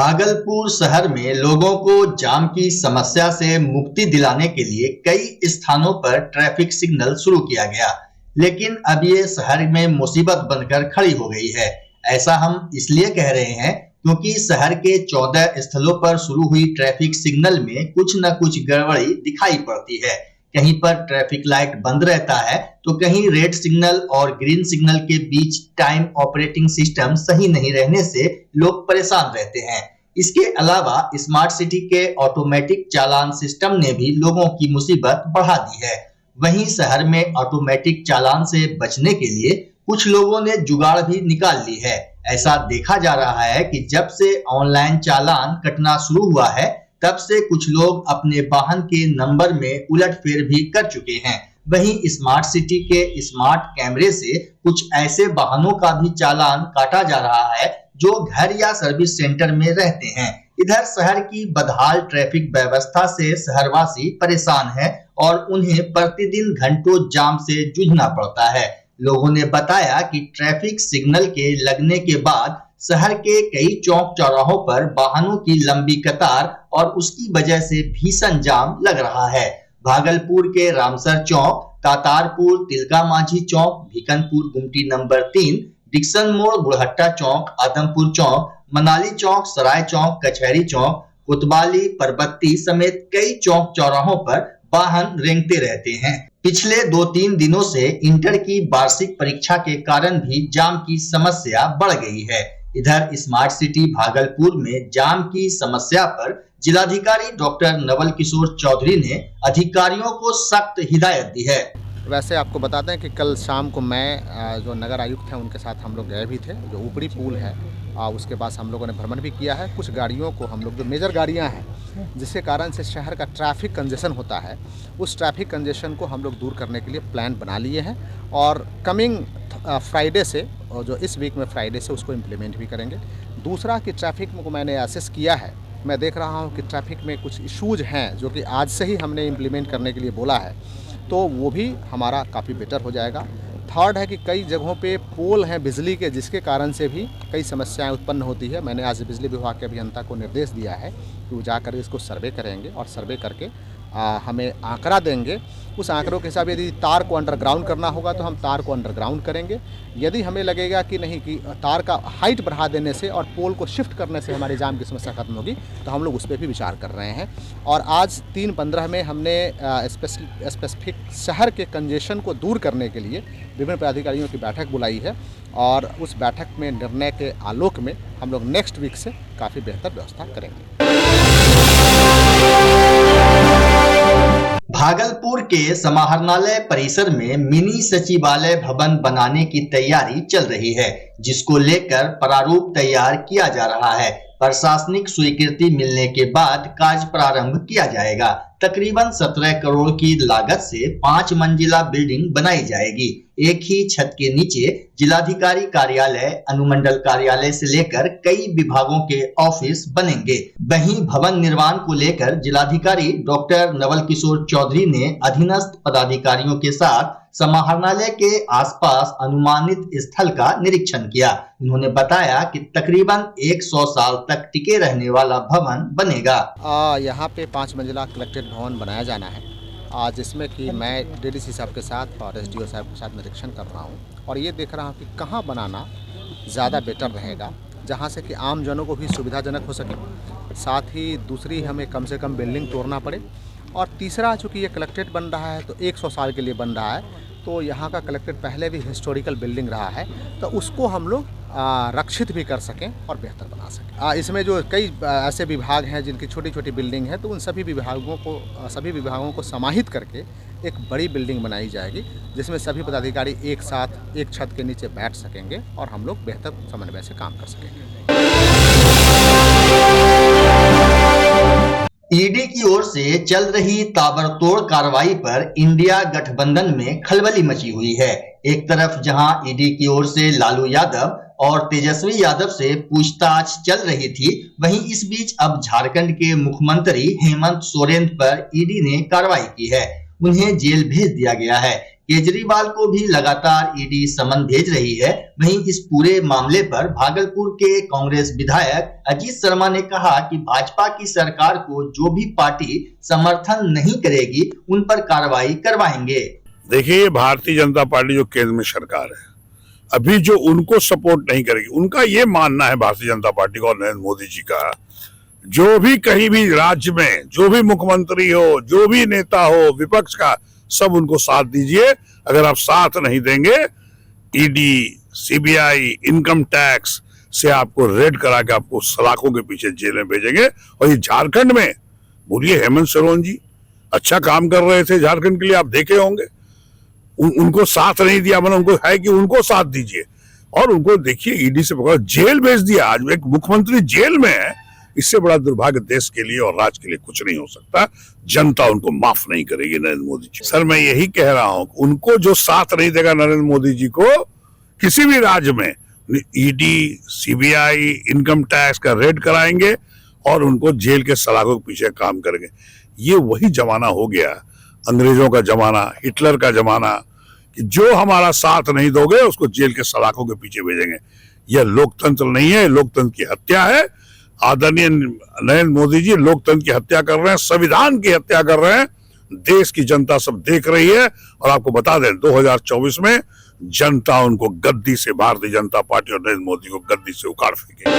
भागलपुर शहर में लोगों को जाम की समस्या से मुक्ति दिलाने के लिए कई स्थानों पर ट्रैफिक सिग्नल शुरू किया गया, लेकिन अब ये शहर में मुसीबत बनकर खड़ी हो गई है। ऐसा हम इसलिए कह रहे हैं क्योंकि शहर के 14 स्थलों पर शुरू हुई ट्रैफिक सिग्नल में कुछ न कुछ गड़बड़ी दिखाई पड़ती है। कहीं पर ट्रैफिक लाइट बंद रहता है तो कहीं रेड सिग्नल और ग्रीन सिग्नल के बीच टाइम ऑपरेटिंग सिस्टम सही नहीं रहने से लोग परेशान रहते हैं। इसके अलावा स्मार्ट सिटी के ऑटोमेटिक चालान सिस्टम ने भी लोगों की मुसीबत बढ़ा दी है। वहीं शहर में ऑटोमेटिक चालान से बचने के लिए कुछ लोगों ने जुगाड़ भी निकाल ली है। ऐसा देखा जा रहा है कि जब से ऑनलाइन चालान कटना शुरू हुआ है तब से कुछ लोग अपने वाहन के नंबर में उलटफेर भी कर चुके हैं। वहीं स्मार्ट सिटी के स्मार्ट कैमरे से कुछ ऐसे वाहनों का भी चालान काटा जा रहा है जो घर या सर्विस सेंटर में रहते हैं। इधर शहर की बदहाल ट्रैफिक व्यवस्था से शहरवासी परेशान है और उन्हें प्रतिदिन घंटों जाम से जूझना पड़ता है। लोगों ने बताया कि ट्रैफिक सिग्नल के लगने के बाद शहर के कई चौक चौराहों पर वाहनों की लंबी कतार और उसकी वजह से भीषण जाम लग रहा है। भागलपुर के रामसर चौक, तातारपुर, तिलका मांझी चौक, भिकनपुर गुमटी नंबर 3, डिक्सन मोड़, बुढ़हट्टा चौक, आदमपुर चौक, मनाली चौक, सराय चौक, कचहरी चौक, कोतवाली, परबत्ती समेत कई चौक चौराहों पर वाहन रेंगते रहते हैं। पिछले 2-3 दिनों से इंटर की वार्षिक परीक्षा के कारण भी जाम की समस्या बढ़ गई है। इधर स्मार्ट सिटी भागलपुर में जाम की समस्या पर जिलाधिकारी डॉक्टर नवल किशोर चौधरी ने अधिकारियों को सख्त हिदायत दी है। वैसे आपको बताते हैं कि कल शाम को मैं जो नगर आयुक्त हैं उनके साथ हम लोग गए भी थे। जो ऊपरी पुल है उसके पास हम लोगों ने भ्रमण भी किया है। कुछ गाड़ियों को हम लोग, जो मेजर गाड़ियां हैं जिसके कारण से शहर का ट्रैफिक कंजेशन होता है, उस ट्रैफिक कंजेशन को हम लोग दूर करने के लिए प्लान बना लिए हैं और कमिंग फ्राइडे से, जो इस वीक में फ्राइडे से, उसको इम्प्लीमेंट भी करेंगे। दूसरा कि ट्रैफिक को मैंने असेस किया है, मैं देख रहा हूँ कि ट्रैफिक में कुछ इशूज़ हैं जो कि आज से ही हमने इम्प्लीमेंट करने के लिए बोला है, तो वो भी हमारा काफ़ी बेटर हो जाएगा। थर्ड है कि कई जगहों पे पोल हैं बिजली के, जिसके कारण से भी कई समस्याएं उत्पन्न होती है। मैंने आज बिजली विभाग के अभियंता को निर्देश दिया है कि वो जाकर इसको सर्वे करेंगे और सर्वे करके हमें आंकड़ा देंगे। उस आंकड़ों के हिसाब यदि तार को अंडरग्राउंड करना होगा तो हम तार को अंडरग्राउंड करेंगे। यदि हमें लगेगा कि नहीं, कि तार का हाइट बढ़ा देने से और पोल को शिफ्ट करने से हमारी जाम की समस्या खत्म होगी, तो हम लोग उस पर भी विचार कर रहे हैं। और आज 3-15 में हमने स्पेसिफिक शहर के कंजेशन को दूर करने के लिए विभिन्न पदाधिकारियों की बैठक बुलाई है और उस बैठक में निर्णय के आलोक में हम लोग नेक्स्ट वीक से काफ़ी बेहतर व्यवस्था करेंगे। भागलपुर के समाहरणालय परिसर में मिनी सचिवालय भवन बनाने की तैयारी चल रही है, जिसको लेकर प्रारूप तैयार किया जा रहा है। प्रशासनिक स्वीकृति मिलने के बाद कार्य प्रारंभ किया जाएगा। तकरीबन 17 करोड़ की लागत से 5 मंजिला बिल्डिंग बनाई जाएगी। एक ही छत के नीचे जिलाधिकारी कार्यालय, अनुमंडल कार्यालय से लेकर कई विभागों के ऑफिस बनेंगे। वहीं भवन निर्माण को लेकर जिलाधिकारी डॉक्टर नवल किशोर चौधरी ने अधीनस्थ पदाधिकारियों के साथ समाहरणालय के आसपास अनुमानित स्थल का निरीक्षण किया। उन्होंने बताया कि तकरीबन 100 साल तक टिके रहने वाला भवन बनेगा। यहाँ पे 5 मंजिला कलेक्ट्रेट भवन बनाया जाना है, जिसमें कि मैं डीडीसी साहब के साथ और एसडीओ साहब के साथ निरीक्षण कर रहा हूँ और ये देख रहा हूँ कि कहाँ बनाना ज़्यादा बेटर रहेगा, जहाँ से कि आम जनों को भी सुविधाजनक हो सके, साथ ही दूसरी हमें कम से कम बिल्डिंग तोड़ना पड़े, और तीसरा चूँकि ये कलेक्ट्रेट बन रहा है तो 100 साल के लिए बन रहा है, तो यहाँ का कलेक्ट्रेट पहले भी हिस्टोरिकल बिल्डिंग रहा है, तो उसको हम लोग रक्षित भी कर सकें और बेहतर बना सकें। इसमें जो कई ऐसे विभाग हैं जिनकी छोटी छोटी बिल्डिंग है, तो उन सभी विभागों को समाहित करके एक बड़ी बिल्डिंग बनाई जाएगी, जिसमें सभी पदाधिकारी एक साथ एक छत के नीचे बैठ सकेंगे और हम लोग बेहतर समन्वय से काम कर सकेंगे। ईडी की ओर से चल रही ताबड़तोड़ कार्रवाई पर इंडिया गठबंधन में खलबली मची हुई है। एक तरफ जहां ईडी की ओर से लालू यादव और तेजस्वी यादव से पूछताछ चल रही थी, वहीं इस बीच अब झारखंड के मुख्यमंत्री हेमंत सोरेन पर ईडी ने कार्रवाई की है। उन्हें जेल भेज दिया गया है। केजरीवाल को भी लगातार ईडी समन भेज रही है। वहीं इस पूरे मामले पर भागलपुर के कांग्रेस विधायक अजीत शर्मा ने कहा कि भाजपा की सरकार को जो भी पार्टी समर्थन नहीं करेगी उन पर कार्रवाई करवाएंगे। देखिए, भारतीय जनता पार्टी जो केंद्र में सरकार है, अभी जो उनको सपोर्ट नहीं करेगी, उनका ये मानना है भारतीय जनता पार्टी का और नरेंद्र मोदी जी का, जो भी कहीं भी राज्य में जो भी मुख्यमंत्री हो, जो भी नेता हो विपक्ष का, सब उनको साथ दीजिए। अगर आप साथ नहीं देंगे, ईडी, सीबीआई, इनकम टैक्स से आपको रेड करा के आपको सलाखों के पीछे जेल में भेजेंगे। और ये झारखंड में बोलिए, हेमंत सोरेन जी अच्छा काम कर रहे थे झारखंड के लिए, आप देखे होंगे। उनको साथ नहीं दिया, मतलब उनको है कि उनको साथ दीजिए। और उनको देखिए, ईडी से पकड़ा, जेल भेज दिया। आज एक मुख्यमंत्री जेल में है। इससे बड़ा दुर्भाग्य देश के लिए और राज्य के लिए कुछ नहीं हो सकता। जनता उनको माफ नहीं करेगी नरेंद्र मोदी जी। सर, मैं यही कह रहा हूं, उनको जो साथ नहीं देगा नरेंद्र मोदी जी को किसी भी राज्य में, ईडी, सीबीआई, इनकम टैक्स का रेड कराएंगे और उनको जेल के सलाखों के पीछे काम करेंगे। ये वही जमाना हो गया, अंग्रेजों का जमाना, हिटलर का जमाना, कि जो हमारा साथ नहीं दोगे उसको जेल के सलाखों के पीछे भेजेंगे। यह लोकतंत्र नहीं है, लोकतंत्र की हत्या है। आदरणीय नरेंद्र मोदी जी लोकतंत्र की हत्या कर रहे हैं, संविधान की हत्या कर रहे हैं। देश की जनता सब देख रही है। और आपको बता दें, 2024 में जनता उनको गद्दी से, भारतीय जनता पार्टी और नरेंद्र मोदी को गद्दी से उखाड़ फेंकेगी।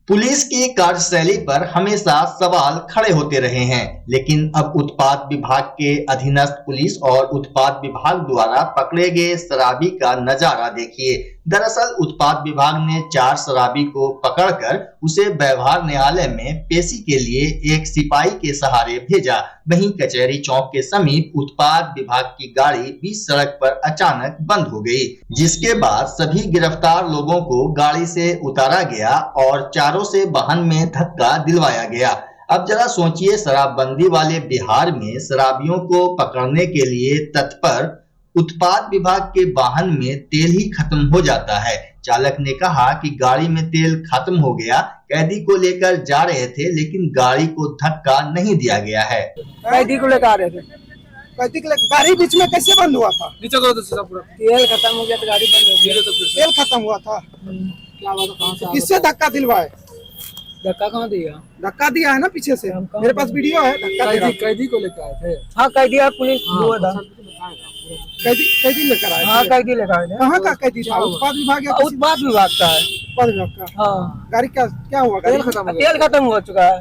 पुलिस की कार्यशैली पर हमेशा सवाल खड़े होते रहे हैं, लेकिन अब उत्पाद विभाग के अधीनस्थ पुलिस और उत्पाद विभाग द्वारा पकड़े गए शराबी का नजारा देखिए। दरअसल उत्पाद विभाग ने 4 शराबी को पकड़कर उसे व्यवहार न्यायालय में पेशी के लिए एक सिपाही के सहारे भेजा। वहीं कचहरी चौक के समीप उत्पाद विभाग की गाड़ी बीच सड़क पर अचानक बंद हो गई, जिसके बाद सभी गिरफ्तार लोगों को गाड़ी से उतारा गया और चारों से वाहन में धक्का दिलवाया गया। अब जरा सोचिए, शराबबंदी वाले बिहार में शराबियों को पकड़ने के लिए तत्पर उत्पाद विभाग के वाहन में तेल ही खत्म हो जाता है। चालक ने कहा कि गाड़ी में तेल खत्म हो गया, कैदी को लेकर जा रहे थे लेकिन गाड़ी को धक्का नहीं दिया गया है। कैदी को लेकर आ रहे थे, कैदी के गाड़ी बीच में कैसे बंद हुआ था? नीचे करो तो पूरा तेल खत्म हो गया तो गाड़ी बंद हो गई। तेल खत्म हुआ था। क्या बात है, कहां से किससे धक्का दिलवाए? धक्का कहां दिया? धक्का दिया है ना पीछे से, मेरे पास वीडियो है। धक्का दिया। कैदी को लेकर आए थे। हाँ, कैदी है, पुलिस हुआ था। कैदी लेकर आए? हाँ, कैदी लेकर आए थे। कहाँ का कैदी था? उत्पाद विभाग या उत्पाद विभाग का है। उत्पाद विभाग का। हाँ। गाड़ी का क्या हुआ? तेल खत्म हो चुका है।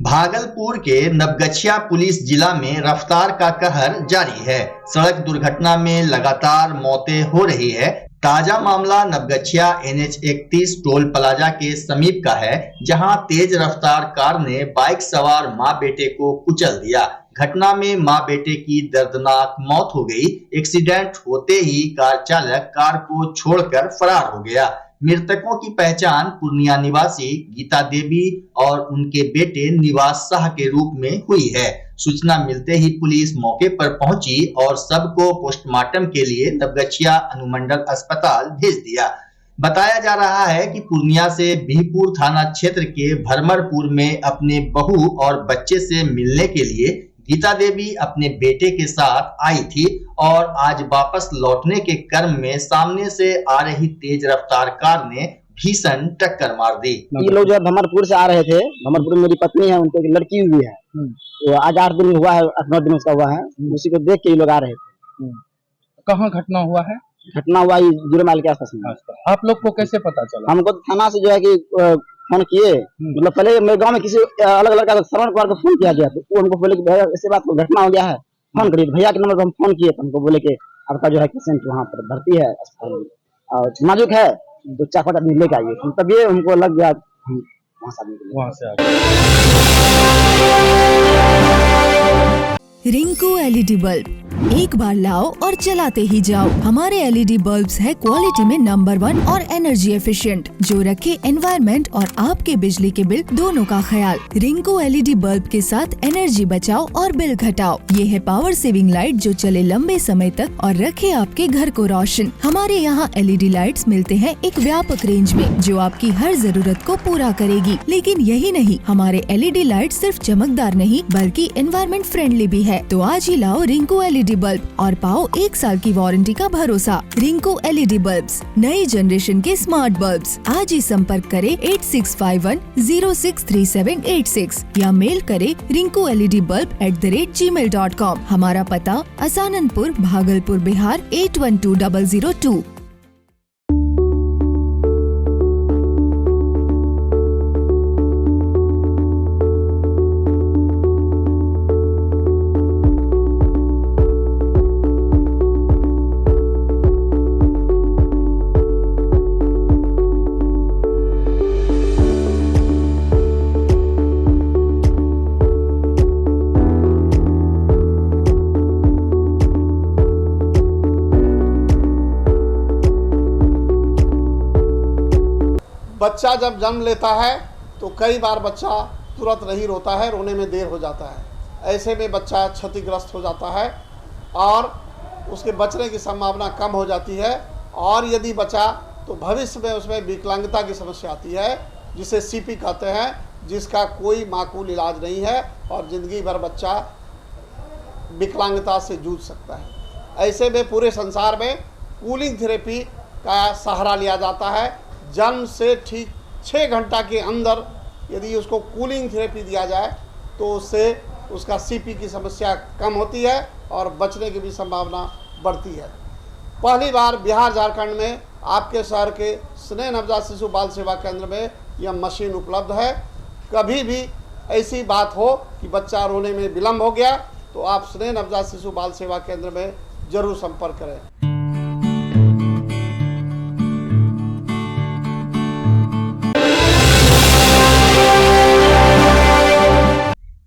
भागलपुर के नवगछिया पुलिस जिला में रफ्तार का कहर जारी है। सड़क दुर्घटना में लगातार मौतें हो रही है। ताजा मामला नवगछिया NH 31 टोल प्लाजा के समीप का है, जहां तेज रफ्तार कार ने बाइक सवार मां बेटे को कुचल दिया। घटना में मां बेटे की दर्दनाक मौत हो गई। एक्सीडेंट होते ही कार चालक कार को छोड़कर फरार हो गया। मृतकों की पहचान पूर्णिया निवासी गीता देवी और उनके बेटे निवास शाह के रूप में हुई है। सूचना मिलते ही पुलिस मौके पर पहुंची और सबको पोस्टमार्टम के लिए नवगछिया अनुमंडल अस्पताल भेज दिया। बताया जा रहा है कि पूर्णिया से बिहपुर थाना क्षेत्र के भरमरपुर में अपने बहू और बच्चे से मिलने के लिए गीता देवी अपने बेटे के साथ आई थी और आज वापस लौटने के क्रम में सामने से आ रही तेज रफ्तार कार ने भीषण टक्कर मार दी। ये लोग जो भमरपुर से आ रहे थे, भमरपुर में मेरी पत्नी है, उनको एक लड़की हुई है, तो आज 8 दिन हुआ है, 8-9 दिन उसका हुआ है। उसी को देख के ये लोग आ रहे थे। कहाँ घटना हुआ है? घटना हुआ 0 माइल के आसपास में। आप लोग को कैसे पता चला? हमको थाना से जो है कि फोन किए, मतलब पहले मेरे गांव में किसी अलग लड़का श्रवण कुमार को फोन किया गया, तो वो हमको बोले कि भैया ऐसे बात घटना हो गया है, फोन करिए। भैया के नंबर पर हम फोन किए तो हमको बोले कि आपका जो है पेशेंट वहाँ पर भर्ती है अस्पताल में और नाजुक है, 2-4-5 आदमी लेके आइए। तब ये हमको लग गया, हम वहाँ से आ गए। रिंकू एलईडी बल्ब, एक बार लाओ और चलाते ही जाओ। हमारे एलईडी बल्ब्स है क्वालिटी में नंबर 1 और एनर्जी एफिशिएंट, जो रखे एनवायरनमेंट और आपके बिजली के बिल दोनों का ख्याल। रिंकू एलईडी बल्ब के साथ एनर्जी बचाओ और बिल घटाओ। ये है पावर सेविंग लाइट जो चले लंबे समय तक और रखे आपके घर को रोशन। हमारे यहाँ एलईडी लाइट्स मिलते हैं एक व्यापक रेंज में, जो आपकी हर जरूरत को पूरा करेगी। लेकिन यही नहीं, हमारे एलईडी लाइट सिर्फ चमकदार नहीं बल्कि एनवायरनमेंट फ्रेंडली भी है। तो आज ही लाओ रिंकू एलईडी बल्ब और पाओ 1 साल की वारंटी का भरोसा। रिंकू एलईडी बल्ब्स, नई जनरेशन के स्मार्ट बल्ब्स। आज ही संपर्क करें 8651063786 या मेल करें rinku.led.bulb@gmail.com। हमारा पता असाननपुर, भागलपुर, बिहार 812002। बच्चा जब जन्म लेता है तो कई बार बच्चा तुरंत नहीं रोता है, रोने में देर हो जाता है। ऐसे में बच्चा क्षतिग्रस्त हो जाता है और उसके बचने की संभावना कम हो जाती है। और यदि बचा तो भविष्य में उसमें विकलांगता की समस्या आती है, जिसे सीपी कहते हैं, जिसका कोई माकूल इलाज नहीं है और ज़िंदगी भर बच्चा विकलांगता से जूझ सकता है। ऐसे में पूरे संसार में कूलिंग थेरेपी का सहारा लिया जाता है। जन्म से ठीक 6 घंटा के अंदर यदि उसको कूलिंग थेरेपी दिया जाए तो उससे उसका सीपी की समस्या कम होती है और बचने की भी संभावना बढ़ती है। पहली बार बिहार झारखंड में आपके शहर के स्नेह नवजात शिशु बाल सेवा केंद्र में यह मशीन उपलब्ध है। कभी भी ऐसी बात हो कि बच्चा रोने में विलम्ब हो गया तो आप स्नेह नवजात शिशु बाल सेवा केंद्र में जरूर संपर्क करें।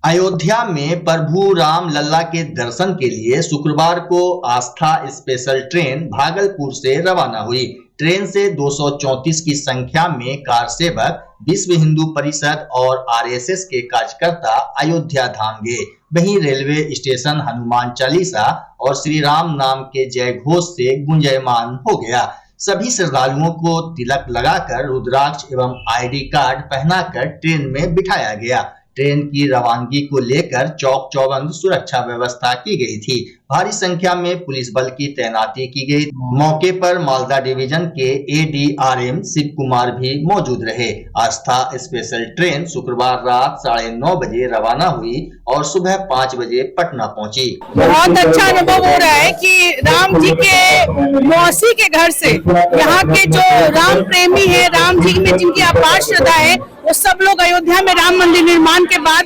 अयोध्या में प्रभु राम लल्ला के दर्शन के लिए शुक्रवार को आस्था स्पेशल ट्रेन भागलपुर से रवाना हुई। ट्रेन से 234 की संख्या में कार सेवक, विश्व हिंदू परिषद और आरएसएस के कार्यकर्ता अयोध्या धाम गए। वहीं रेलवे स्टेशन हनुमान चालीसा और श्री राम नाम के जय घोष से गुंजायमान हो गया। सभी श्रद्धालुओं को तिलक लगाकर रुद्राक्ष एवं आईडी कार्ड पहनाकर ट्रेन में बिठाया गया। ट्रेन की रवानगी को लेकर चौक चौबंद सुरक्षा व्यवस्था की गई थी। भारी संख्या में पुलिस बल की तैनाती की गई। मौके पर मालदा डिवीजन के एडीआरएम शिव कुमार भी मौजूद रहे। आस्था स्पेशल ट्रेन शुक्रवार रात 9:30 बजे रवाना हुई और सुबह 5 बजे पटना पहुंची। बहुत अच्छा अनुभव हो रहा है कि राम जी के मौसी के घर से यहाँ के जो राम प्रेमी है, राम जी में जिनकी अपार श्रद्धा है, वो सब लोग अयोध्या में राम मंदिर निर्माण के बाद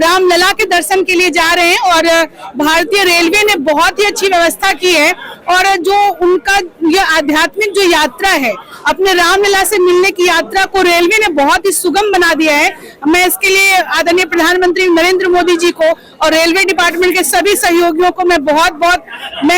रामलला के दर्शन के लिए जा रहे हैं। और भारतीय रेलवे ने बहुत ही अच्छी व्यवस्था की है और जो उनका ये आध्यात्मिक जो यात्रा है, अपने रामलला से मिलने की यात्रा को रेलवे ने बहुत ही सुगम बना दिया है। मैं इसके लिए आदरणीय प्रधानमंत्री नरेंद्र मोदी जी को और रेलवे डिपार्टमेंट के सभी सहयोगियों को मैं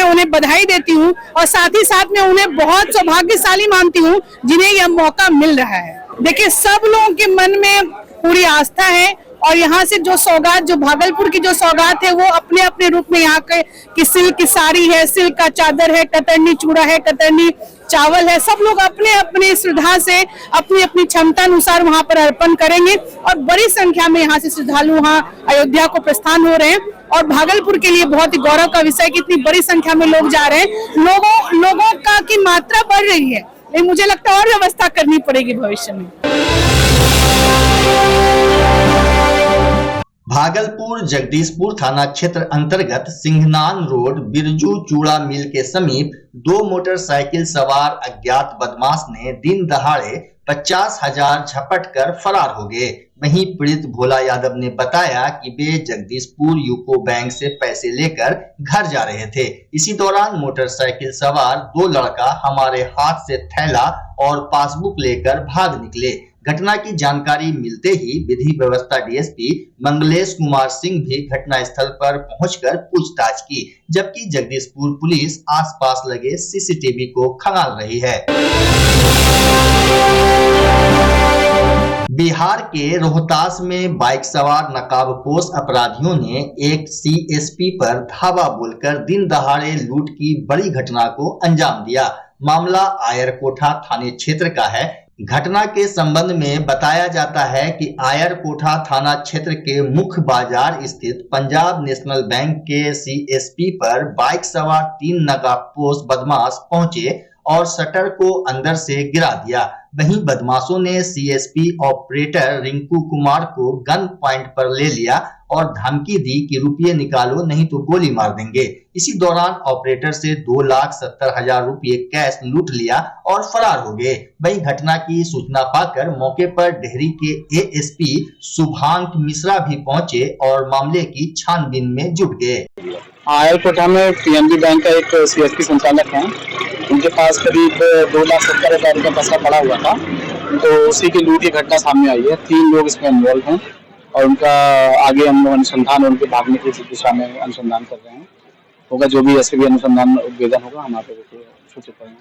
उन्हें बधाई देती हूँ और साथ ही साथ मैं उन्हें बहुत सौभाग्यशाली मानती हूँ जिन्हें यह मौका मिल रहा है। देखिए, सब लोगों के मन में पूरी आस्था है और यहाँ से जो सौगात, जो भागलपुर की जो सौगात है, वो अपने अपने रूप में यहाँ की सिल्क की साड़ी है, सिल्क का चादर है, कतरनी चूड़ा है, कतरनी चावल है, सब लोग अपने अपने श्रद्धा से अपनी अपनी क्षमता अनुसार वहाँ पर अर्पण करेंगे और बड़ी संख्या में यहाँ से श्रद्धालु वहाँ अयोध्या को प्रस्थान हो रहे हैं। और भागलपुर के लिए बहुत ही गौरव का विषय कि इतनी बड़ी संख्या में लोग जा रहे हैं। लोगों का की मात्रा बढ़ रही है, लेकिन मुझे लगता है और व्यवस्था करनी पड़ेगी भविष्य में। भागलपुर जगदीशपुर थाना क्षेत्र अंतर्गत सिंघनान रोड बिरजू चूड़ा मिल के समीप 2 मोटरसाइकिल सवार अज्ञात बदमाश ने दिन दहाड़े 50,000 झपट कर फरार हो गए। वहीं पीड़ित भोला यादव ने बताया कि वे जगदीशपुर यूको बैंक से पैसे लेकर घर जा रहे थे। इसी दौरान मोटरसाइकिल सवार 2 लड़का हमारे हाथ से थैला और पासबुक लेकर भाग निकले। घटना की जानकारी मिलते ही विधि व्यवस्था डीएसपी मंगलेश कुमार सिंह भी घटना स्थल पर पहुंचकर पूछताछ की, जबकि जगदीशपुर पुलिस आसपास लगे सीसीटीवी को खंगाल रही है। बिहार के रोहतास में बाइक सवार नकाबपोश अपराधियों ने एक सीएसपी पर धावा बोलकर दिन दहाड़े लूट की बड़ी घटना को अंजाम दिया। मामला आयरकोठा थाने क्षेत्र का है। घटना के संबंध में बताया जाता है कि आयरकोठा थाना क्षेत्र के मुख्य बाजार स्थित पंजाब नेशनल बैंक के सीएसपी पर बाइक सवार 3 नकाबपोश बदमाश पहुंचे और शटर को अंदर से गिरा दिया। वहीं बदमाशों ने सीएसपी ऑपरेटर रिंकू कुमार को गन पॉइंट पर ले लिया और धमकी दी कि रुपये निकालो नहीं तो गोली मार देंगे। इसी दौरान ऑपरेटर से 2,70,000 रुपये कैश लूट लिया और फरार हो गए। वहीं घटना की सूचना पाकर मौके पर डेहरी के एएसपी शुभांक मिश्रा भी पहुंचे और मामले की छानबीन में जुट गए। आयरकोठा में पीएनबी बैंक का एक सीएसपी संचालक है, उनके पास करीब 2,70,000 का पैसा पड़ा हुआ था, तो उसी की लूट की घटना सामने आई है। 3 लोग इसमें इन्वॉल्व हैं और उनका आगे हम लोग अनुसंधान और उनके भागने की दिशा में अनुसंधान कर रहे हैं। होगा जो भी ऐसे भी अनुसंधान उद्भेदन होगा हम आपको सूचित करेंगे।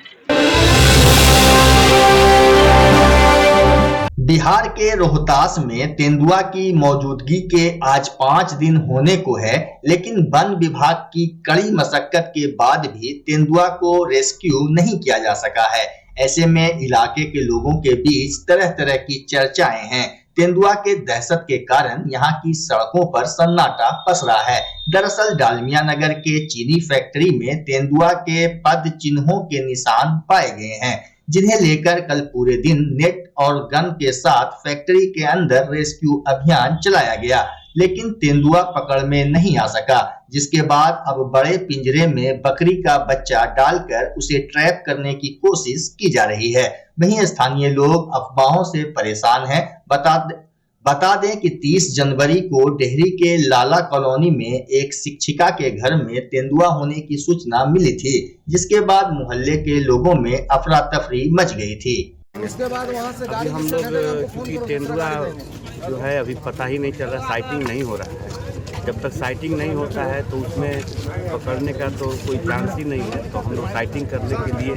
बिहार के रोहतास में तेंदुआ की मौजूदगी के आज 5 दिन होने को है, लेकिन वन विभाग की कड़ी मशक्कत के बाद भी तेंदुआ को रेस्क्यू नहीं किया जा सका है। ऐसे में इलाके के लोगों के बीच तरह तरह की चर्चाएं हैं। तेंदुआ के दहशत के कारण यहाँ की सड़कों पर सन्नाटा पसरा है। दरअसल डालमिया नगर के चीनी फैक्ट्री में तेंदुआ के पद चिन्हों के निशान पाए गए हैं, जिन्हें लेकर कल पूरे दिन नेट और गन के साथ फैक्ट्री के अंदर रेस्क्यू अभियान चलाया गया, लेकिन तेंदुआ पकड़ में नहीं आ सका, जिसके बाद अब बड़े पिंजरे में बकरी का बच्चा डालकर उसे ट्रैप करने की कोशिश की जा रही है। वहीं स्थानीय लोग अफवाहों से परेशान हैं। बता दें कि 30 जनवरी को डेहरी के लाला कॉलोनी में एक शिक्षिका के घर में तेंदुआ होने की सूचना मिली थी, जिसके बाद मोहल्ले के लोगों में अफरा तफरी मच गई थी। इसके बाद वहाँ से गाड़ी हम लोग क्योंकि तेंदुआ जो है अभी पता ही नहीं चल रहा, साइटिंग नहीं हो रहा है। जब तक साइटिंग नहीं होता है तो उसमें पकड़ने का तो कोई चांस ही नहीं है। तो हम लोग साइटिंग करने के लिए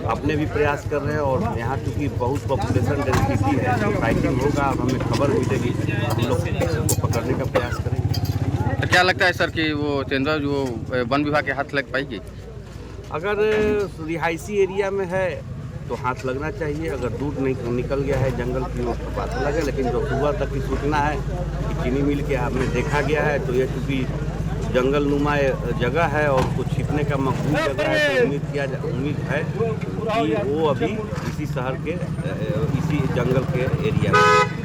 अपने भी प्रयास कर रहे हैं और यहाँ क्योंकि बहुत पॉपुलेशन डेंसिटी है, तो साइटिंग होगा, अब हमें खबर मिलेगी, हम लोग उसको पकड़ने का प्रयास करेंगे। तो क्या लगता है सर कि वो तेंदुआ जो वन विभाग के हाथ लग पाएगी? अगर रिहायशी एरिया में है तो हाथ लगना चाहिए, अगर दूर नहीं निकल गया है जंगल की वो बात अलग है। लेकिन जो सुबह तक की सूचना है कि चीनी मिल के आपने देखा गया है, तो ये क्योंकि जंगल नुमा जगह है और कुछ छिपने का मकबूल जगह है, तो उम्मीद है कि वो अभी इसी शहर के इसी जंगल के एरिया में